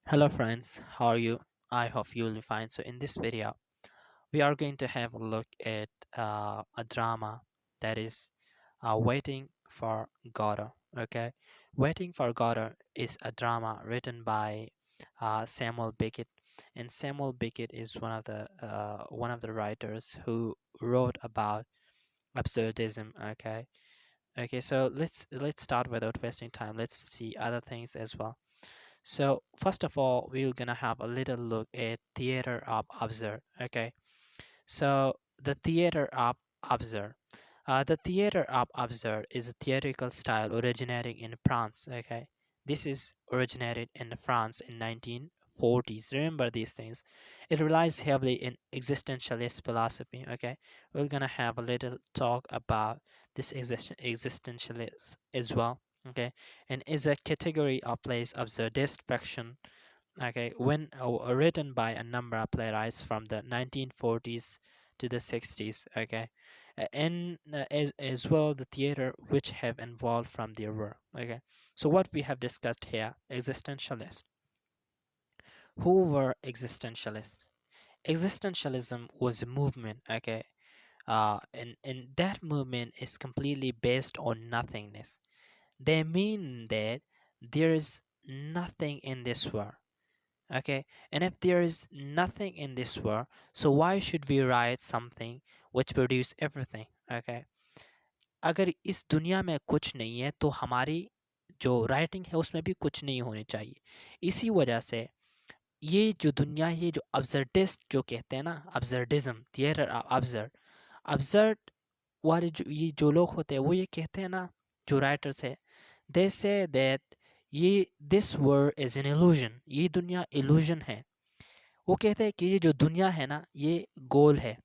Hello friends, how are you? I hope you will be fine. So in this video, we are going to have a look at a drama that is Waiting for Godot. Okay, Waiting for Godot is a drama written by Samuel Beckett, and Samuel Beckett is one of the writers who wrote about absurdism. Okay. So let's start without wasting time. Let's see other things as well. So first of all, we're gonna have a little look at theater of absurd. Okay, so the theater of absurd. The theater of absurd is a theatrical style originating in France. Okay, this is originated in France in 1940s. Remember these things. It relies heavily in existentialist philosophy. Okay, we're gonna have a little talk about this existentialist as well. Okay, and is a category of plays absurdist fiction. Okay, when written by a number of playwrights from the 1940s to the 60s. Okay, and as well the theater which have evolved from their work. Okay, so what we have discussed here: existentialists. Who were existentialists? Existentialism was a movement. Okay, and that movement is completely based on nothingness. They mean that there is nothing in this world. Okay, and if there is nothing in this world, so why should we write something which produce everything? Okay, अगर इस दुनिया में कुछ नहीं है तो हमारी जो राइटिंग है उसमें भी कुछ नहीं होनी चाहिए. इसी वजह से ये जो दुनिया, ये जो अब्सर्डिस्ट जो कहते हैं ना, अब्सर्डिज्म, थिएटर अब्सर्ड, अब्सर्ड वाले जो लोग होते हैं वो ये कहते हैं ना, जो राइटर्स है, दे से दैट ये this world is an illusion, ये दुनिया इल्यूजन है. वो कहते हैं कि ये जो दुनिया है ना, ये गोल है,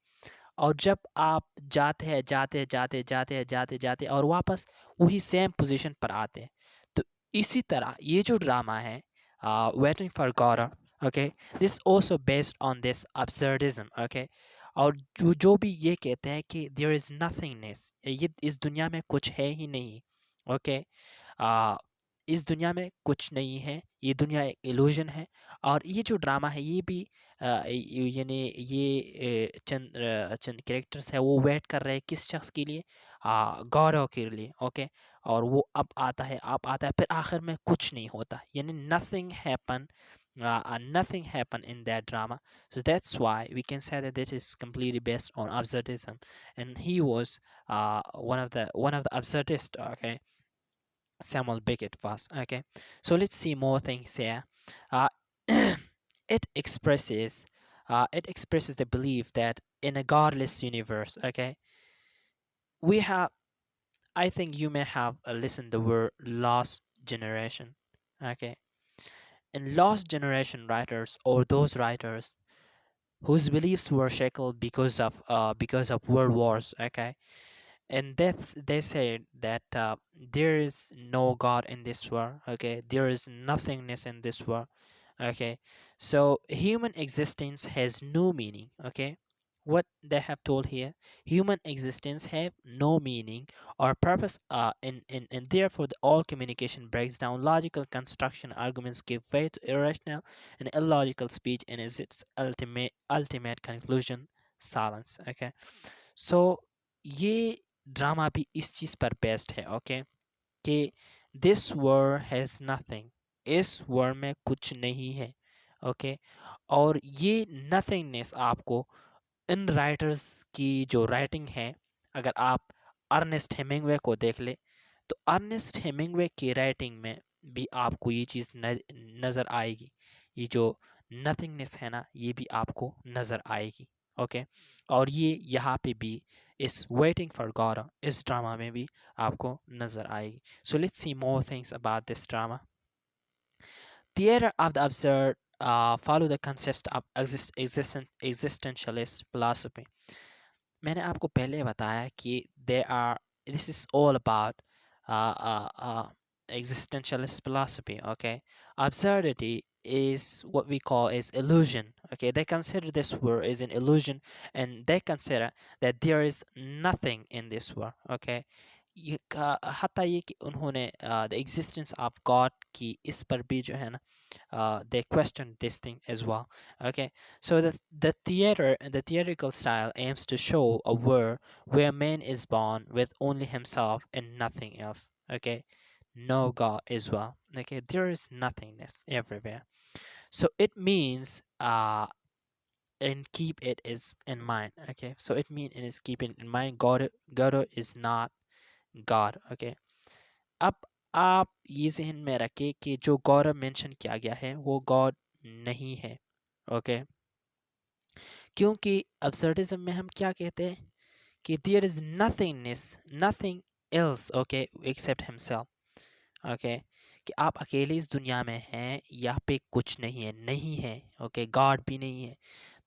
और जब आप जाते हैं जाते जाते जाते जाते जाते और वापस वही सेम पोजीशन पर आते हैं. तो इसी तरह ये जो ड्रामा है waiting for God, okay, this also based on this absurdism. Okay, और जो भी ये कहते हैं कि देयर इज नथिंगनेस, ये इस दुनिया में कुछ है ही नहीं. ओके, आ, इस दुनिया में कुछ नहीं है, ये दुनिया एक इल्यूजन है. और ये जो ड्रामा है ये भी यानी ये चंद कैरेक्टर्स है वो वेट कर रहे हैं किस शख्स के लिए, गौरव के लिए. ओके, और वो अब आता है, अब आता है, फिर आखिर में कुछ नहीं होता, यानी nothing happen in that drama. So that's why we can say that this is completely based on absurdism, and he was one of the absurdists. Okay, Samuel Beckett was. Okay, so let's see more things here. Uh, it expresses the belief that in a godless universe. Okay, we have. I think you may have listened the word lost generation. Okay, and lost generation writers, or those writers whose beliefs were shackled because of world wars. Okay, and they said that there is no god in this world. Okay, there is nothingness in this world. Okay, so human existence has no meaning. Okay, what they have told here: human existence have no meaning or purpose, and therefore all communication breaks down. Logical construction arguments give way to irrational and illogical speech, and is its ultimate conclusion silence. Okay, so ये drama भी इस चीज़ पर based है. Okay, कि this world has nothing, इस world में कुछ नहीं है. ओके, और ये नथिंगनेस आपको इन राइटर्स की जो राइटिंग है, अगर आप अर्नेस्ट हेमिंगवे को देख ले तो अर्नेस्ट हेमिंगवे की राइटिंग में भी आपको ये चीज़ नज़र आएगी. ये जो नथिंगनेस है ना, ये भी आपको नज़र आएगी. ओके, और ये यहाँ पे भी इस वेटिंग फॉर गॉड इस ड्रामा में भी आपको नज़र आएगी. So let's see more things about this drama. Theater of the absurd follow the concepts of existentialist philosophy. मैंने आपको पहले बताया कि this is all about existentialist philosophy. Okay, absurdity is what we call is illusion. Okay, they consider this world is an illusion, and they consider that there is nothing in this world. Okay, हती ये कि उन्होंने the existence of God की इस पर भी जो है ना they questioned this thing as well. Okay, so the theatrical style aims to show a world where man is born with only himself and nothing else. Okay, no God as well. Okay, there is nothingness everywhere. So it means and keep it is in mind. Okay, so it means it is keeping in mind God is not God. Okay, अब आप ये ज़हन में रखें कि जो God mention किया गया है वो गॉड नहीं है. ओके, क्योंकि अब्सर्डिज्म में हम क्या कहते हैं कि there is nothingness, nothing else, okay, except himself. Okay, कि आप अकेले इस दुनिया में हैं, यहाँ पे कुछ नहीं है, नहीं है. ओके, गॉड भी नहीं है.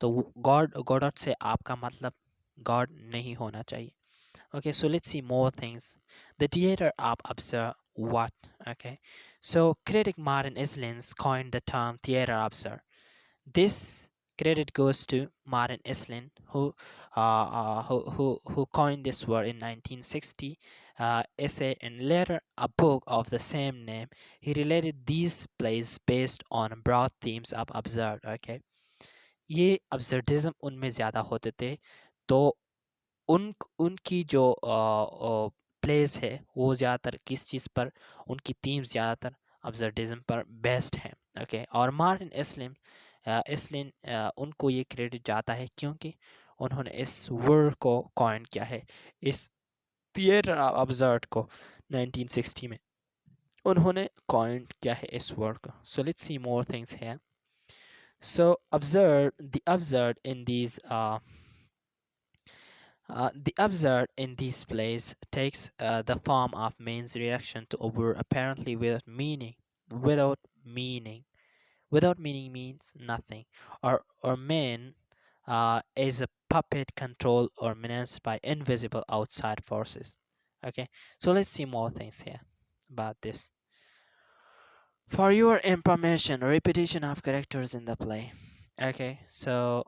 तो गॉड से आपका मतलब गॉड नहीं होना चाहिए. Okay, so let's see more things. The theater of absurd what? Okay, so critic Martin Islins coined the term theater absurd. This credit goes to Martin Islin, who coined this word in 1960 essay and later a book of the same name. He related these plays based on broad themes of absurd. Okay, ये absurdism उनमें ज़्यादा होते थे, तो उनकी जो place है वो ज़्यादातर किस चीज़ पर, उनकी थीम्स ज़्यादातर अब्सर्डिज्म पर बेस्ड है. ओके, और मार्टिन एस्लिन उनको ये क्रेडिट जाता है क्योंकि उन्होंने इस वर्ड को कॉइन किया है, इस थिएटर अब्सर्ड को 1960 में उन्होंने कॉइन किया है इस वर्ड को. So let's see more things here. So absurd in these the absurd in these plays takes the form of man's reaction to a word apparently without meaning. Without meaning. Without meaning means nothing. Or man is a puppet controlled or menaced by invisible outside forces. Okay, so let's see more things here about this. For your information, repetition of characters in the play. Okay, so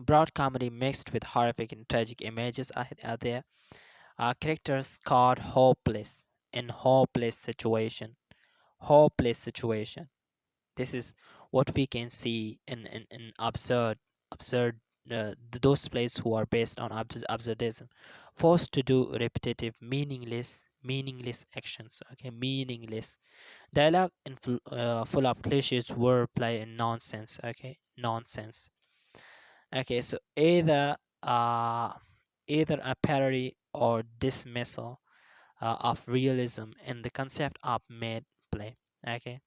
broad comedy mixed with horrific and tragic images are there. Characters called hopeless in hopeless situation. Hopeless situation. This is what we can see in absurd those plays who are based on absurdism, forced to do repetitive, meaningless actions. Okay, meaningless dialogue and full of cliches, wordplay, and nonsense. Okay, nonsense. Okay, so uh, either a parody or dismissal of realism in the concept of made play. Okay,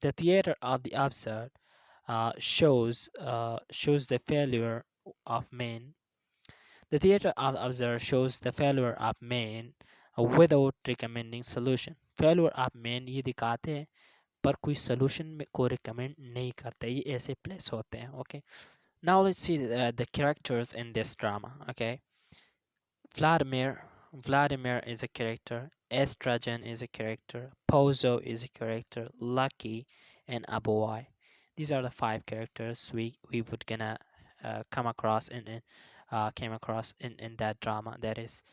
the theater of the absurd shows the failure of man. The theater of absurd shows the failure of man without recommending solution. Failure of man ये दिखाते हैं पर कोई solution में को recommend नहीं करते. ये ऐसे plays होते हैं. Okay. Now let's see the characters in this drama. Okay. Vladimir. Vladimir is a character. Estrogen is a character. Pozo is a character. Lucky and Aboy. These are the 5 characters we would gonna come across came across in that drama that is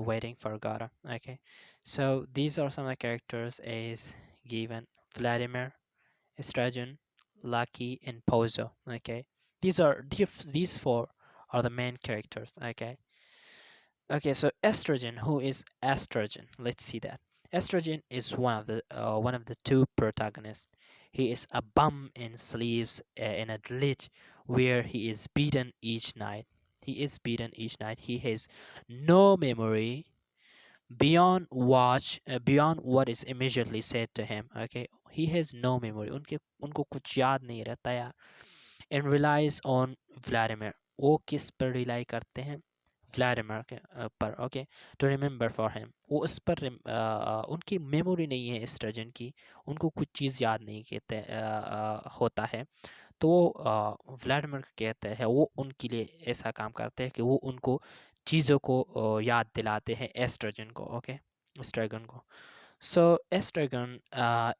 waiting for Godot. Okay, so these are some of the characters as given: Vladimir, Estrogen, Lucky, and Pozo. Okay, these 4 are the main characters. Okay. Okay, so estrogen. Who is estrogen? Let's see that. Estrogen is one of the 2 protagonists. He is a bum in sleeves in a village where he is beaten each night. He is beaten each night. He has no memory beyond what is immediately said to him. Okay, he has no memory. उनको कुछ याद नहीं रहता यार. And relies on Vladimir. वो किस पर rely करते हैं? व्लादिमीर के पर. Okay, to remember for him. वो उस पर उनकी मेमोरी नहीं है एस्ट्रोजन की, उनको कुछ चीज़ याद नहीं कहते होता है, तो वो व्लादिमीर कहते हैं वो उनके लिए ऐसा काम करते हैं कि वो उनको चीज़ों को याद दिलाते हैं एस्ट्रोजन को. ओके, एस्ट्रोजन को. So Estrogen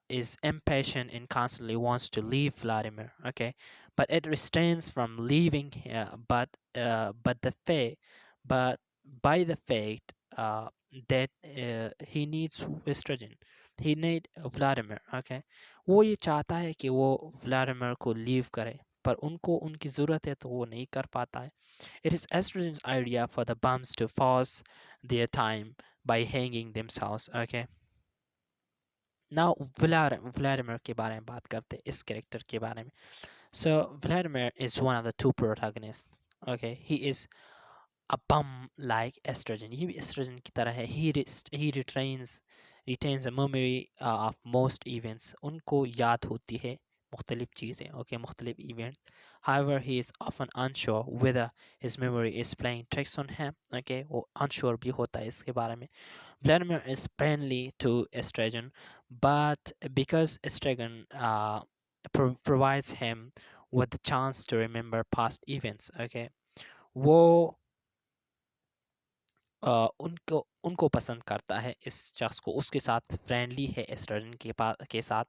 is impatient and constantly wants to leave Vladimir. Okay, but it restrains from leaving. But but by the fact that he needs estrogen, he need Vladimir, okay. वो ये चाहता है कि वो Vladimir को leave करे, पर उनको उनकी ज़रूरत है तो वो नहीं कर पाता है। It is estrogen's idea for the bums to force their time by hanging themselves, okay। Now Vladimir के बारे में बात करते हैं, इस कैरेक्टर के बारे में। So Vladimir is one of the two protagonists, okay। He is a bum like estrogen, ये भी estrogen की तरह है। He retains a memory of most events, उनको याद होती है मुख्तलिफ चीज़ें, okay, मुख्तलिफ events। However, he is often unsure whether his memory is playing tricks on him, okay, वो unsure भी होता है इसके बारे में। Vladimir is friendly to estrogen, but because estrogen provides him with the chance to remember past events, okay, वो उनको उनको पसंद करता है इस शख्स को, उसके साथ फ्रेंडली है एस्ट्रोजन के साथ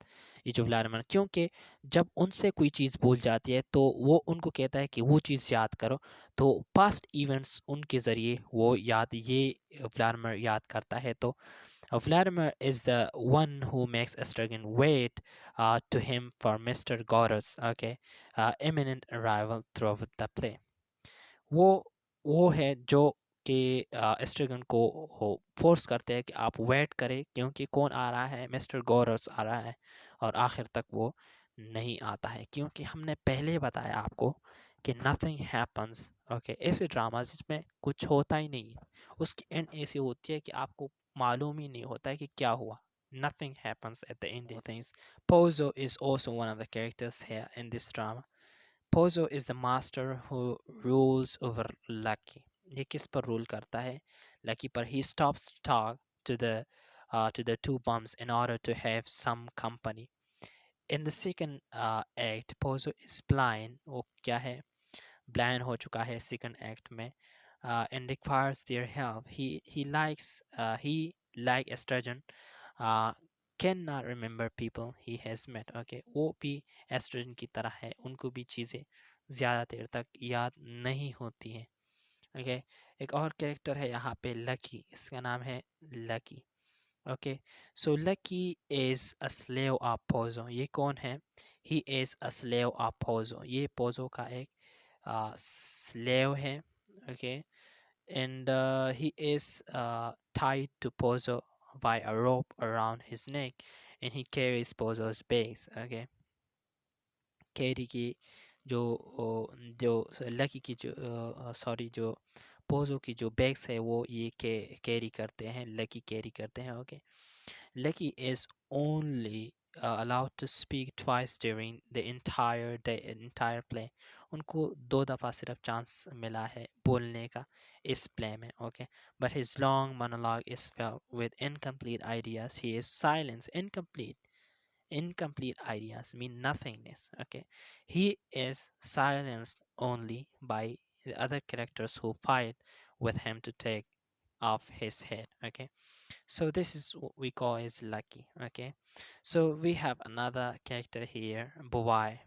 ये जो व्लादिमीर, क्योंकि जब उनसे कोई चीज़ भूल जाती है तो वो उनको कहता है कि वो चीज़ याद करो, तो पास्ट इवेंट्स उनके ज़रिए वो ये व्लादिमीर याद करता है। तो Vladimir is the one who makes Estrogen wait to him for Mr. Godot's, okay, imminent arrival throughout the play. वो वो है जो कि एस्ट्रेगन को फोर्स करते हैं कि आप वेट करें, क्योंकि कौन आ रहा है, मिस्टर गोरस आ रहा है, और आखिर तक वो नहीं आता है, क्योंकि हमने पहले बताया आपको कि नथिंग हैपन्स, ओके। ऐसे ड्रामा जिसमें कुछ होता ही नहीं है, उसकी एंड ऐसी होती है कि आपको मालूम ही नहीं होता है कि क्या हुआ। Nothing happens at the end of things. Pozo is also one of the characters here in this drama. Pozo is the master who rules over Lucky. ये किस पर रूल करता है? Lucky पर। He stops to talk to the two bums in order to have some company. In the second act, Pozo is blind. वो क्या है? Blind हो चुका है second act में, and requires their help. He like estrogen uh, cannot remember people he has met, okay। वो भी oestrogen की तरह है, उनको भी चीज़ें ज़्यादा देर तक याद नहीं होती हैं, okay। एक और कैरेक्टर है यहाँ पे लकी, इसका नाम है lucky, okay। So Lucky is a slave of Pozo। ये कौन है? He is a slave of Pozo। ये पोजो का एक slave है, okay। And he is tied to Pozo by a rope around his neck, and he carries Pozo's bags, okay। Carry की जो जो लकी की जो सॉरी जो पोजो की जो बैग्स है वो ये कैरी करते हैं, लकी कैरी करते हैं, okay. Lucky is only allowed to speak twice during the entire play। उनको 2 दफ़ा सिर्फ चांस मिला है बोलने का इस प्ले में, okay. But his long monologue is filled with incomplete ideas। He is silence, incomplete ideas mean nothingness, okay। He is silenced only by the other characters who fight with him to take off his head, okay। So this is what we call is lucky, okay। So we have another character here, Bovai।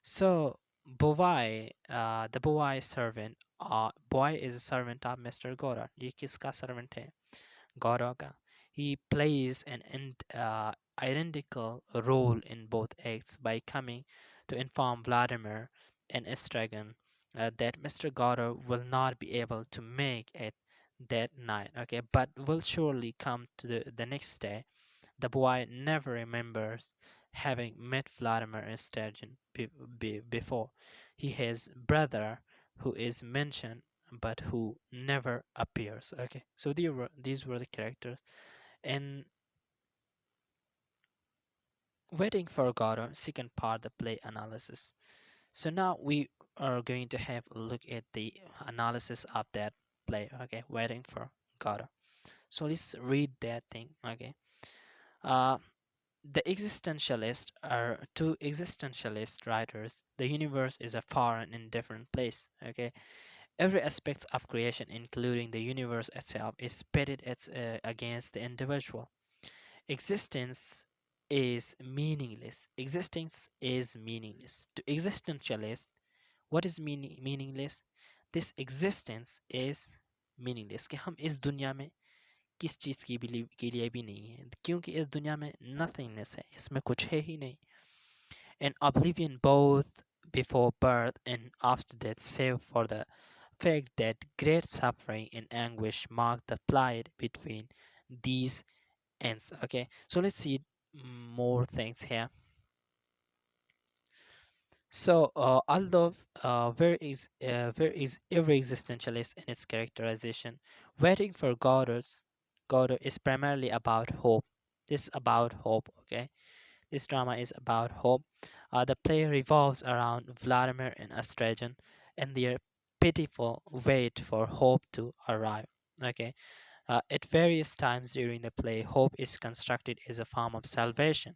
So Bovai, the Bovai servant, Bovai is a servant of Mr. Godot। ये किसका servant है? Godot। He plays an identical role in both acts by coming to inform Vladimir and Estragon that Mr. Godot will not be able to make it that night, okay, but will surely come to the next day. The boy never remembers having met Vladimir and Estragon before. He has brother who is mentioned but who never appears, okay। So these were the characters. And waiting for Godot, second part, the play analysis. So now we are going to have a look at the analysis of that play, okay, waiting for Godot. So let's read that thing, okay. Uh, the existentialists are two existentialist writers. The universe is a foreign and different place, okay. Every aspect of creation, including the universe itself, is pitted against the individual. Existence is meaningless. Existence is meaningless. To existentialists, what is meaningless? This existence is meaningless, कि हम इस दुनिया में किस चीज़ के लिए भी नहीं है, क्योंकि इस दुनिया में नथिंगनेस है, इसमें कुछ है ही नहीं. And oblivion both before birth and after death, save for the fact that great suffering and anguish mark the plight between these ends. Okay, so let's see more things here. So, although where is every existentialist in its characterization, waiting for Godot is primarily about hope. This is about hope. Okay, this drama is about hope. The play revolves around Vladimir and Estrogen and their pitiful wait for hope to arrive. Okay, at various times during the play, hope is constructed as a form of salvation.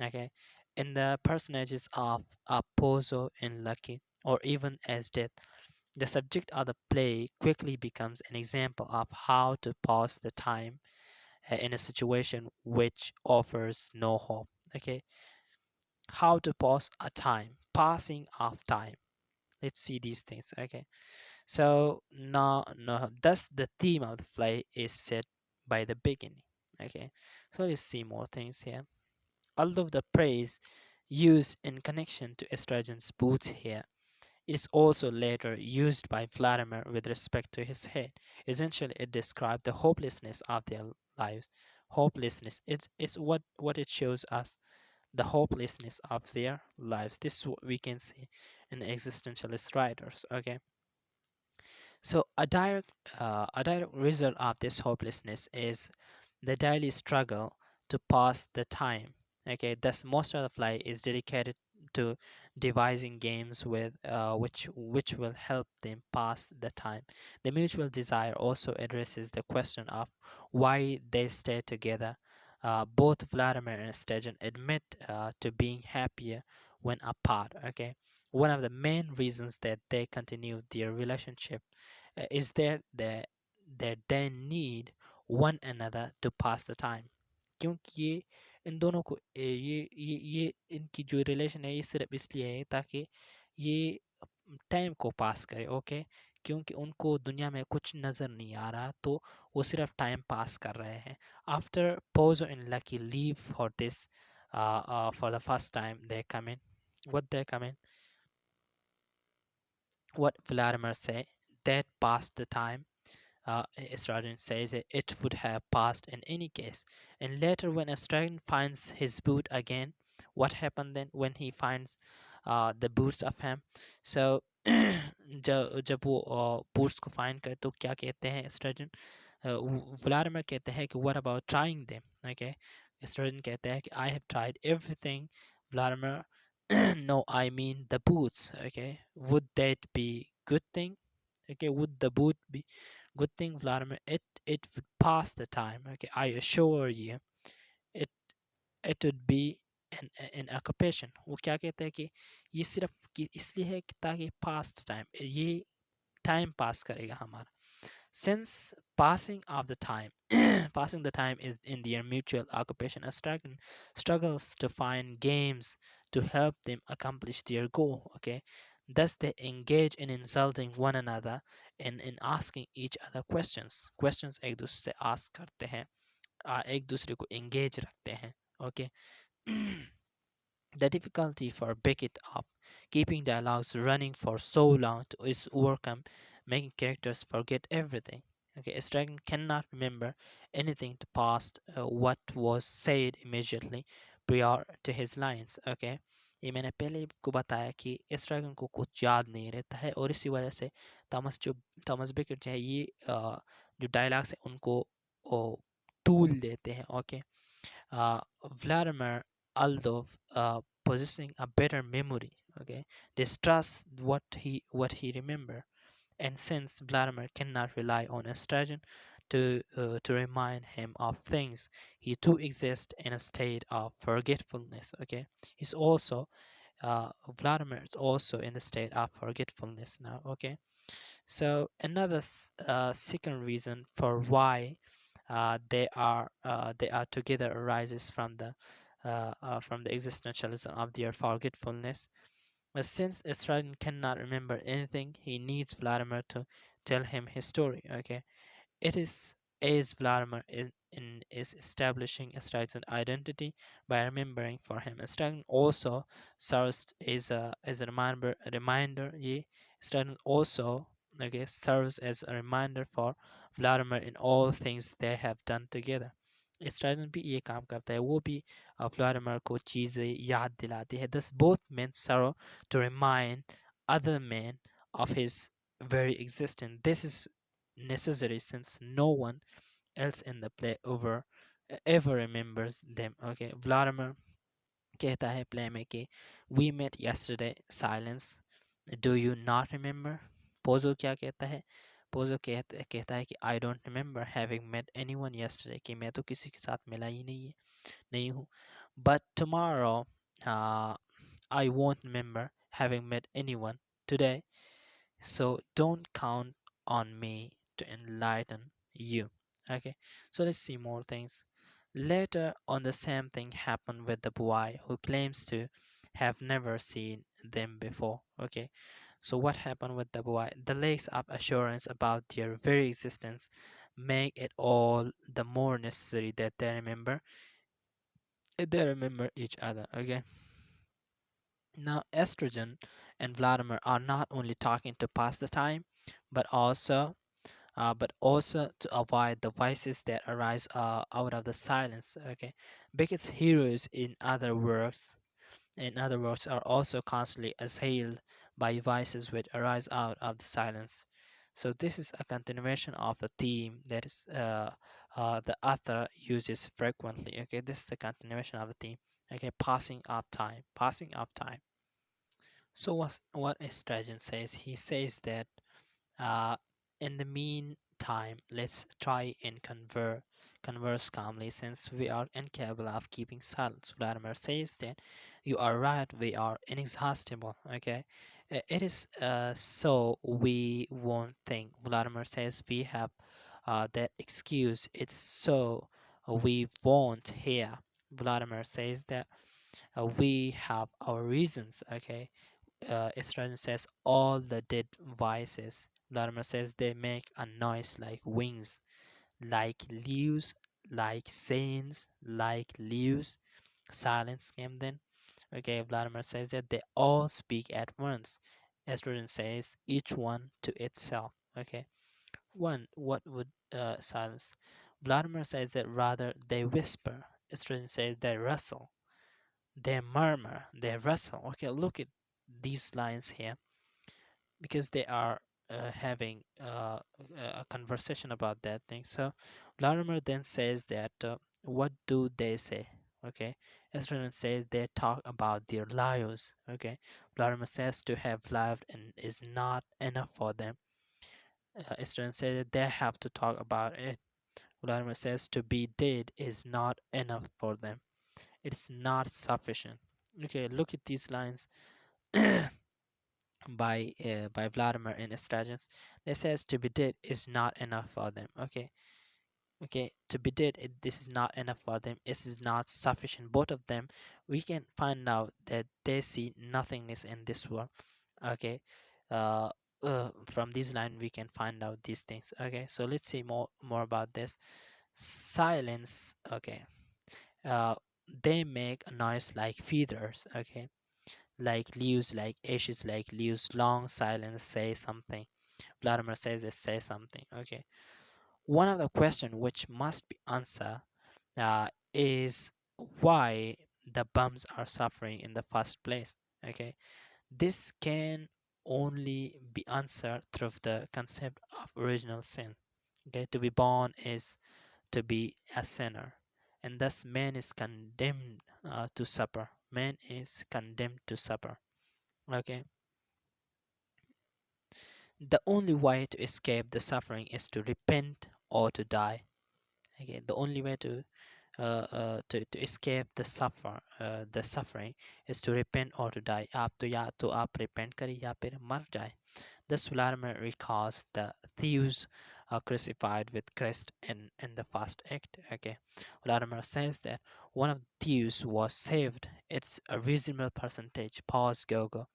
Okay, in the personages of Pozo and Lucky, or even as Death, the subject of the play quickly becomes an example of how to pass the time in a situation which offers no hope. Okay, how to pass a time, passing of time. Let's see these things. Okay, so now, thus the theme of the play is set by the beginning. Okay, so let's see more things here. Although the praise used in connection to estrogen's boots here, it is also later used by Vladimir with respect to his head. Essentially, it described the hopelessness of their lives. Hopelessness. It's what it shows us, the hopelessness of their lives. This is what we can see in existentialist writers. Okay, so a direct result of this hopelessness is the daily struggle to pass the time. Okay, thus most of the play is dedicated to devising games with which will help them pass the time. The mutual desire also addresses the question of why they stay together. Both Vladimir and Stegen admit to being happier when apart. Okay, one of the main reasons that they continue their relationship is that they need one another to pass the time. क्योंकि ये इन दोनों को ये इनकी जो relation है ये सिर्फ इसलिए है ताकि ये टाइम को पास करे. ओके, क्योंकि उनको दुनिया में कुछ नज़र नहीं आ रहा तो वो सिर्फ टाइम पास कर रहे हैं. After Pozzo and lucky leave for this for the first time, they come in. What they come in? What Vladimir say? That passed the time. Estrogen says it would have passed in any case. And later, when Estrogen finds his boot again, what happened then when he finds the boots of him? So जब वो boots को find करे तो क्या कहते हैं oestrogen? Vladimir कहते हैं कि what about trying them? Okay, oestrogen कहते हैं कि I have tried everything. Vladimir, no, I mean the boots. Okay, would that be good thing? Okay, would the boot be good thing, Vladimir? It would pass the time. Okay, I assure you, it it would be an occupation. वो क्या कहते हैं कि ये सिर्फ इसलिए है कि ताकि pass the time, ये time pass करेगा हमारा. Since passing of the time, passing the time is in their mutual occupation, a struggles to find games to help them accomplish their goal. Okay, thus they engage in insulting one another and in asking each other questions. Questions एक दूसरे से ask करते हैं, एक दूसरे को engage रखते हैं. Okay. The difficulty for Beckett of keeping dialogues running for so long is overcome, making characters forget everything. Okay, Stragan cannot remember anything to past what was said immediately prior to his lines. Okay, ये मैंने पहले ही को बताया कि स्ट्रैगन को कुछ याद नहीं रहता है और इसी वजह से थॉमस बेकेट जो है ये जो डायलॉग्स है उनको तूल देते हैं. Okay, Vladimir, although possessing a better memory, okay, distrusts what he remember, and since Vladimir cannot rely on Estrogen to remind him of things, he too exists in a state of forgetfulness. Okay, he's also Vladimir is also in the state of forgetfulness now. Okay, so another second reason for why they are together arises from the existentialism of their forgetfulness. But since Estrogen cannot remember anything, he needs Vladimir to tell him his story. Okay, it is is Vladimir is establishing Estrogen's identity by remembering for him. Estrogen also serves as a reminder. Yeah, Estrogen also serves as a reminder for Vladimir in all things they have done together. स्ट्राइडन भी ये काम करता है वो भी Vladimir को चीज़ें याद दिलाती है thus both men serve to remind other men of his very existence. This is necessary since no one else in the play ever remembers them. Okay, Vladimir कहता है प्ले में कि we met yesterday silence, do you not remember? Pozzo क्या कहता है? Pozzo कहता है कि I don't remember having met anyone yesterday, कि मैं तो किसी के साथ मिला ही नहीं हूँ. But tomorrow I won't remember having met anyone today, so don't count on me to enlighten you. Okay, so let's see more things. Later on, the same thing happened with the boy who claims to have never seen them before. Okay, so what happened with the boy? The lack's of assurance about their very existence make it all the more necessary that they remember each other. Okay, now Estrogen and Vladimir are not only talking to pass the time, but also to avoid the vices that arise out of the silence. Okay, Beckett's heroes, in other words, are also constantly assailed by vices which arise out of the silence. So this is a continuation of a theme that is the author uses frequently. Okay, this is the continuation of the theme. Okay, passing of time. So what Estragon says? He says that uh, in the meantime, let's try and converse calmly, since we are incapable of keeping silence. Vladimir says that you are right, we are inexhaustible. Okay, it is so we won't think. Vladimir says we have that excuse. It's so we won't hear. Vladimir says that we have our reasons. Okay, Estrogen says all the dead vices. Vladimir says they make a noise like wings, like leaves, like saints, like leaves. Silence came then. Okay, Vladimir says that they all speak at once. Estrogen says each one to itself. Okay, one, what would silence? Vladimir says that rather they whisper. Estrogen says they rustle, they murmur, they rustle. Okay, look at these lines here, because they are having a conversation about that thing. So Larimer then says that what do they say? Okay, Estrogen says they talk about their lives. Okay, Larimer says to have lived and is not enough for them. Estrogen says that they have to talk about it. Larimer says to be dead is not enough for them. It's not sufficient. Okay, look at these lines. by Vladimir in Estrogens. They says to be dead is not enough for them. Okay, to be dead, this is not enough for them. This is not sufficient. Both of them, we can find out that they see nothingness in this world. Okay, uh, from this line we can find out these things. Okay, so let's see more about this. Silence. Okay, uh, they make a noise like feathers. Okay, like leaves, like ashes, like leaves. Long silence say something. Vladimir says they say something. Okay. One of the questions which must be answered is why the bums are suffering in the first place. Okay. This can only be answered through the concept of original sin. Okay. To be born is to be a sinner, and thus man is condemned to suffer. Man is condemned to suffer. Okay. The only way to escape the suffering is to repent or to die. Okay, the only way to escape the suffering is to repent or to die. आप तो या तो आप repent करें या फिर मर जाए. Thus Vladimir recalls the thieves crucified with Christ in the first act. Okay, Vladimir says that one of the thieves was saved. It's a reasonable percentage. Pause. Go.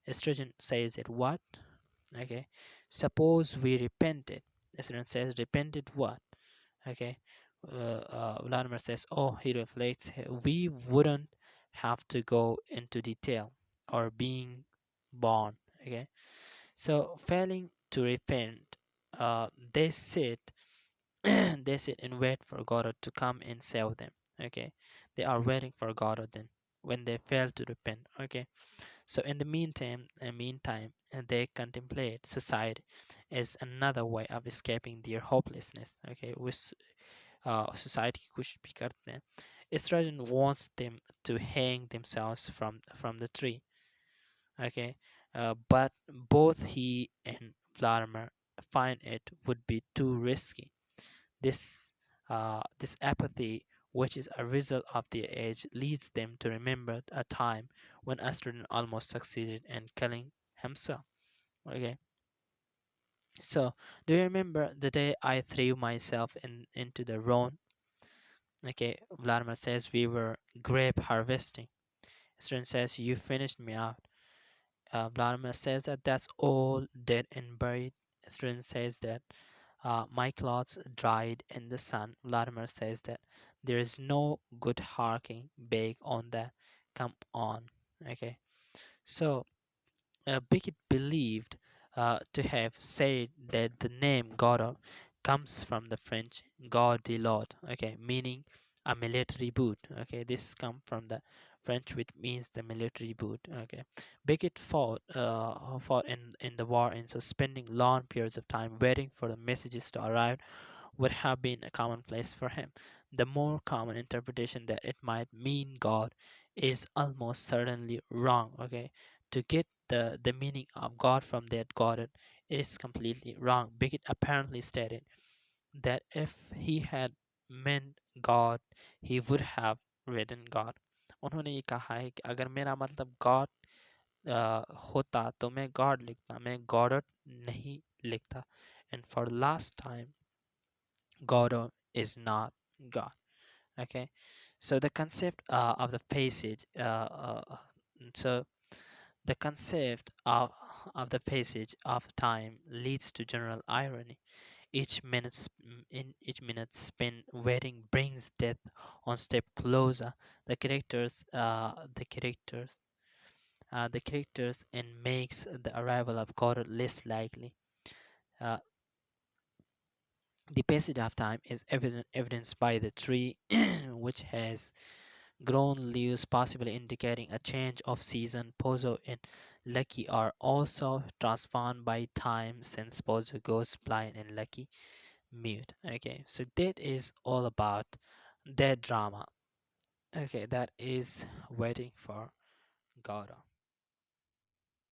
Estrogen says it. What? Okay, suppose we repented. The student says, repented what? Okay, Vladimir says, "Oh," he reflects, "we wouldn't have to go into detail or being born." Okay, so failing to repent, they sit, they sit and wait for God to come and save them. Okay, they are waiting for God then when they fail to repent. Okay, so in the meantime, they contemplate society as another way of escaping their hopelessness. Okay, which society kuch bhi karte hain. Estrogen wants them to hang themselves from the tree. Okay, but both he and Vladimir find it would be too risky. This apathy, which is a result of their age, leads them to remember a time when Estrogen almost succeeded in killing himself. Okay, so do you remember the day I threw myself into the Rhone? Okay, Vladimir says we were grape harvesting. Estrogen says you finished me out. Vladimir says that that's all dead and buried. Estrogen says that my clothes dried in the sun. Vladimir says that there is no good harking bake on that. Come on. Okay. So Beckett believed to have said that the name Godot comes from the French Godot, okay, meaning a military boot. Okay, this comes from the French, which means the military boot. Okay, Beckett fought in the war, and so spending long periods of time waiting for the messages to arrive would have been a commonplace for him. The more common interpretation that it might mean God is almost certainly wrong. Okay, to get the meaning of God from that God, it is completely wrong. Beckett apparently stated that if he had meant God, he would have written God. उन्होंने ये कहा है कि अगर मेरा मतलब God होता तो मैं गॉड लिखता, मैं गॉडट नहीं लिखता. And for the last time, Godot is not God. Okay, so the concept of the passage, so the concept of the passage of time leads to general irony. Each minute spent waiting brings death one step closer. The characters and makes the arrival of God less likely. Uh, the passage of time is evidenced by the tree, which has grown leaves, possibly indicating a change of season. Pozo and Lucky are also transformed by time, since Pozo goes blind and Lucky mute. Okay, so that is all about that drama. Okay, that is Waiting for Godot.